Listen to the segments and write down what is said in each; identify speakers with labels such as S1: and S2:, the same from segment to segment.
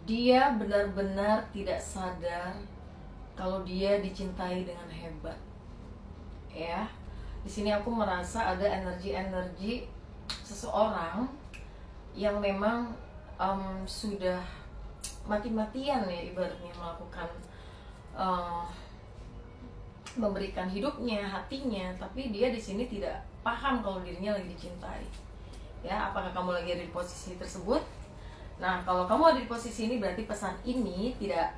S1: Dia benar-benar tidak sadar kalau dia dicintai dengan hebat. Ya, di sini aku merasa ada energi-energi seseorang yang memang sudah mati-matian ya ibaratnya melakukan memberikan hidupnya, hatinya, tapi dia di sini tidak paham kalau dirinya lagi dicintai. Ya, apakah kamu lagi ada di posisi tersebut? Nah, kalau kamu ada di posisi ini berarti pesan ini tidak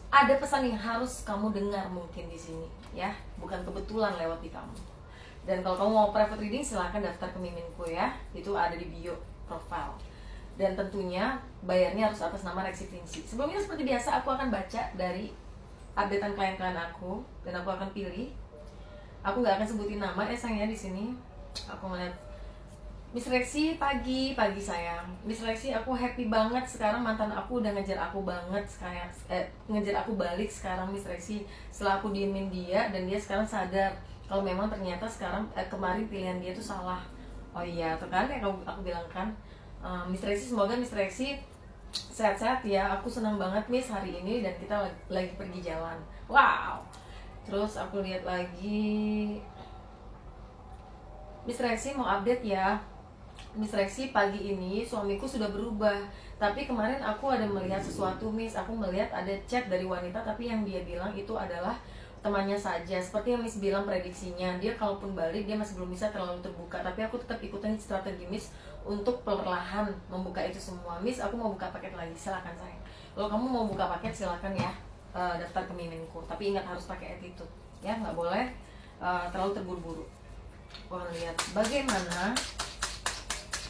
S1: ada pesan yang harus kamu dengar mungkin di sini, ya, bukan kebetulan lewat di kamu. Dan kalau kamu mau private reading silahkan daftar ke Miminku ya, itu ada di bio profile. Dan tentunya bayarnya harus atas nama Reksi Finsi. Sebelumnya seperti biasa aku akan baca dari updatean klien-klien aku dan aku akan pilih. Aku nggak akan sebutin nama ya sayangnya di sini. Aku ngeliat Miss Reksi pagi sayang. Miss Reksi aku happy banget sekarang mantan aku udah ngejar aku banget sekarang, ngejar aku balik sekarang Miss Reksi setelah aku diemin dia dan dia sekarang sadar kalau memang ternyata sekarang kemarin pilihan dia tuh salah. Oh iya tuh kan yang aku bilang kan. Miss Reksi semoga Miss Reksi sehat-sehat ya. Aku senang banget Miss hari ini dan kita lagi pergi jalan. Wow. Terus aku lihat lagi Miss Reksi mau update ya. Miss Reksi pagi ini suamiku sudah berubah. Tapi kemarin aku ada melihat sesuatu Miss. Aku melihat ada chat dari wanita tapi yang dia bilang itu adalah temannya saja. Seperti yang Miss bilang prediksinya, dia kalaupun balik dia masih belum bisa terlalu terbuka. Tapi aku tetap ikutin strategi Miss untuk perlahan membuka itu semua. Miss, aku mau buka paket lagi, silakan sayang. Kalau kamu mau buka paket silakan ya, daftar ke Miminku. Tapi ingat harus pakai attitude, ya nggak boleh terlalu terburu-buru. Wah, lihat bagaimana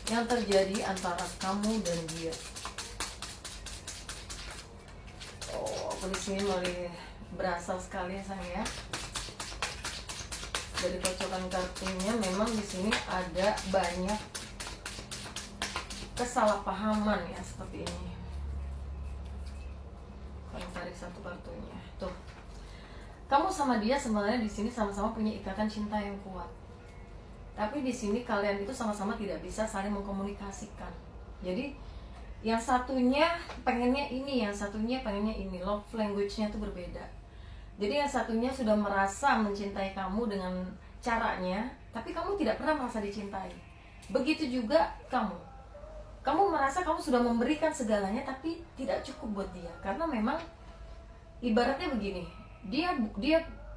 S1: yang terjadi antara kamu dan dia. Oh, aku di sini mulai berasal sekali ya sayang ya. Dari kocokan kartunya memang di sini ada banyak kesalahpahaman ya seperti ini. Kalau tarik satu kartunya, tuh. Kamu sama dia sebenarnya di sini sama-sama punya ikatan cinta yang kuat. Tapi di sini kalian itu sama-sama tidak bisa saling mengkomunikasikan. Jadi yang satunya pengennya ini, yang satunya pengennya ini. Love language-nya itu berbeda. Jadi yang satunya sudah merasa mencintai kamu dengan caranya, tapi kamu tidak pernah merasa dicintai. Begitu juga kamu. Kamu merasa kamu sudah memberikan segalanya, tapi tidak cukup buat dia. Karena memang ibaratnya begini, dia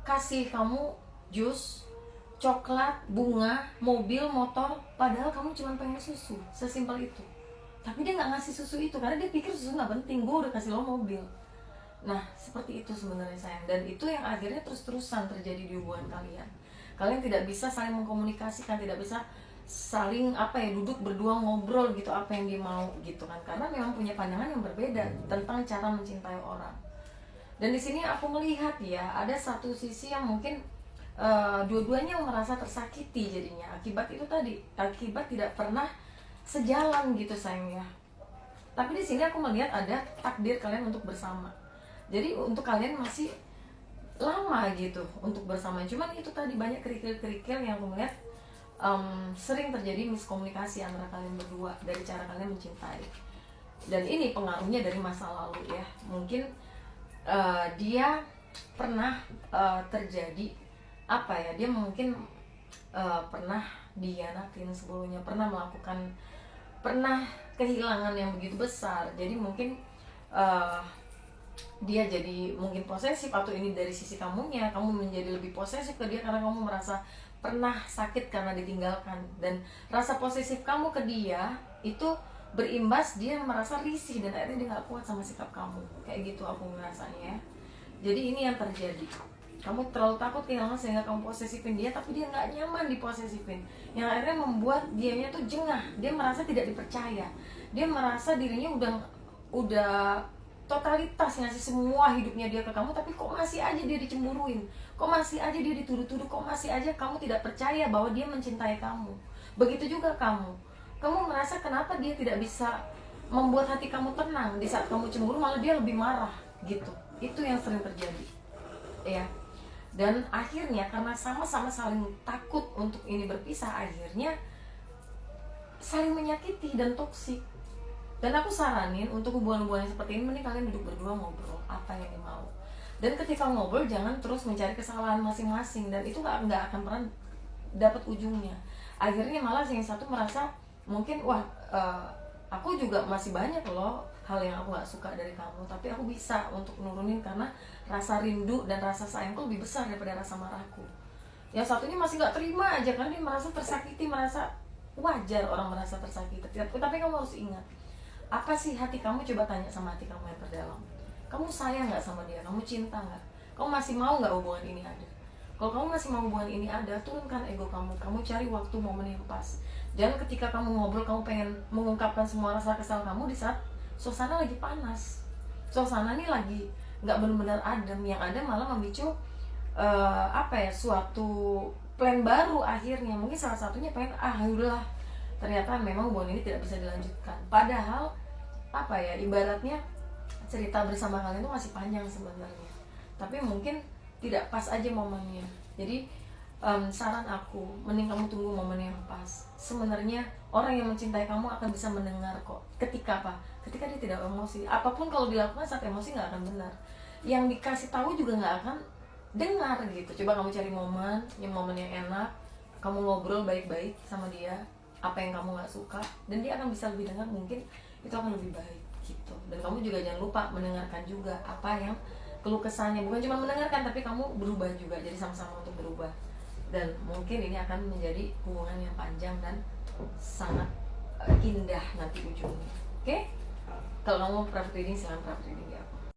S1: kasih kamu jus, coklat, bunga, mobil, motor, padahal kamu cuma pengen susu, sesimpel itu. Tapi dia nggak ngasih susu itu karena dia pikir susu nggak penting. Gue udah kasih lo mobil. Nah seperti itu sebenarnya sayang, dan itu yang akhirnya terus-terusan terjadi di hubungan kalian. Kalian tidak bisa saling mengkomunikasikan, tidak bisa saling duduk berdua ngobrol gitu apa yang dia mau gitu kan, karena memang punya pandangan yang berbeda tentang cara mencintai orang. Dan di sini aku melihat ya ada satu sisi yang mungkin dua-duanya merasa tersakiti jadinya akibat itu tadi, akibat tidak pernah sejalan gitu sayang ya. Tapi di sini aku melihat ada takdir kalian untuk bersama. Jadi untuk kalian masih lama gitu untuk bersama. Cuman itu tadi banyak kerikil-kerikil yang aku melihat sering terjadi miskomunikasi antara kalian berdua dari cara kalian mencintai. Dan ini pengaruhnya dari masa lalu ya. Mungkin dia pernah terjadi dia mungkin pernah dihianatin sebelumnya, pernah kehilangan yang begitu besar. Jadi mungkin dia jadi mungkin posesif, atau ini dari sisi kamunya, kamu menjadi lebih posesif ke dia karena kamu merasa pernah sakit karena ditinggalkan. Dan rasa posesif kamu ke dia itu berimbas dia merasa risih dan akhirnya dia gak kuat sama sikap kamu. Kayak gitu aku ngerasanya ya. Jadi ini yang terjadi, kamu terlalu takut kehilangan sehingga kamu posesifin dia, tapi dia gak nyaman diposesifin, yang akhirnya membuat dianya tuh jengah. Dia merasa tidak dipercaya, dia merasa dirinya udah totalitas ngasih semua hidupnya dia ke kamu, tapi kok masih aja dia dicemburuin, kok masih aja dia dituduh-tuduh, kok masih aja kamu tidak percaya bahwa dia mencintai kamu. Begitu juga kamu merasa kenapa dia tidak bisa membuat hati kamu tenang. Di saat kamu cemburu malah dia lebih marah gitu. Itu yang sering terjadi ya. Dan akhirnya karena sama-sama saling takut untuk ini berpisah, akhirnya saling menyakiti dan toksik. Dan aku saranin untuk hubungan-hubungan yang seperti ini, mending kalian duduk berdua ngobrol apa yang dimau. Dan ketika ngobrol jangan terus mencari kesalahan masing-masing, dan itu nggak akan pernah dapat ujungnya. Akhirnya malah yang satu merasa mungkin wah aku juga masih banyak loh hal yang aku nggak suka dari kamu, tapi aku bisa untuk nurunin karena rasa rindu dan rasa sayangku lebih besar daripada rasa marahku. Yang satunya masih nggak terima aja karena dia merasa tersakiti, merasa wajar orang merasa tersakiti. Tapi kamu harus ingat, apa sih hati kamu? Coba tanya sama hati kamu yang terdalam. Kamu sayang nggak sama dia? Kamu cinta nggak? Kamu masih mau nggak hubungan ini ada? Kalau kamu masih mau hubungan ini ada, turunkan ego kamu. Kamu cari waktu momen yang pas. Jangan ketika kamu ngobrol, kamu pengen mengungkapkan semua rasa kesal kamu di saat suasana lagi panas. Suasana ini lagi nggak benar-benar adem. Yang ada malah memicu suatu plan baru akhirnya. Mungkin salah satunya pengen udahlah, ternyata memang hubungan ini tidak bisa dilanjutkan. Padahal ibaratnya cerita bersama kalian itu masih panjang sebenarnya, tapi mungkin tidak pas aja momennya. Jadi saran aku, mending kamu tunggu momen yang pas. Sebenarnya orang yang mencintai kamu akan bisa mendengar kok. Ketika ketika dia tidak emosi. Apapun kalau dilakukan saat emosi nggak akan benar. Yang dikasih tahu juga nggak akan dengar gitu. Coba kamu cari momen yang enak, kamu ngobrol baik-baik sama dia, apa yang kamu nggak suka, dan dia akan bisa lebih dengar, mungkin itu akan lebih baik gitu. Dan kamu juga jangan lupa mendengarkan juga apa yang keluh kesahnya, bukan cuma mendengarkan tapi kamu berubah juga, jadi sama-sama untuk berubah. Dan mungkin ini akan menjadi hubungan yang panjang dan sangat indah nanti ujungnya. Oke? Kalau kamu private reading, silahkan private reading ya.